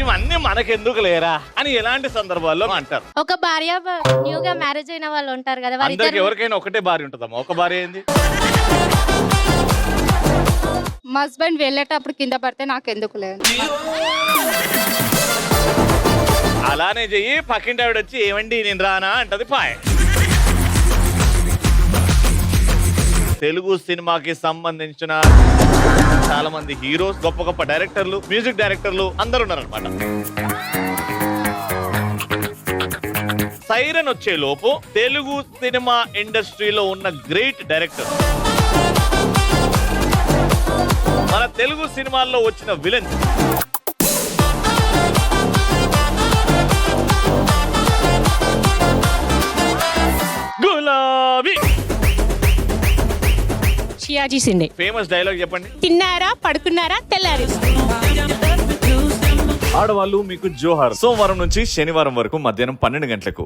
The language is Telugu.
ఇవన్నీ మనకెందుకు లేరా అని ఎలాంటి సందర్భాల్లో అంటారు? ఒక భార్య న్యూగా మ్యారేజ్ అయిన వాళ్ళు ఉంటారు కదా, అందరికి వారిద్దరు ఎవరికైనా ఒకటే భార్య ఉంటుందమ్మా. ఒక భార్య ఏంది? మా హస్బెండ్ వెళ్ళేటప్పుడు కింద పడితే నాకెందుకు లేదు. అలానే చెయ్యి, పక్కింటి ఆవిడ వచ్చి ఏమండి నేను రానా అంటది పాయ. తెలుగు సినిమాకి సంబంధించిన చాలా మంది హీరోస్, గొప్ప గొప్ప డైరెక్టర్లు, మ్యూజిక్ డైరెక్టర్లు అందరు ఉన్నారనమాట. సైరన్ వచ్చే లోపు తెలుగు సినిమా ఇండస్ట్రీలో ఉన్న గ్రేట్ డైరెక్టర్, మన తెలుగు సినిమాల్లో వచ్చిన విలన్స్, గులాబీ. షియాజీ సిండే. ఫేమస్ డైలాగ్ చెప్పండి. తిన్నారా, పడుకున్నారా, తెల్లారి. ఆడవాళ్ళు మీకు జోహార్. సోమవారం నుంచి శనివారం వరకు మధ్యాహ్నం 12 గంటలకు.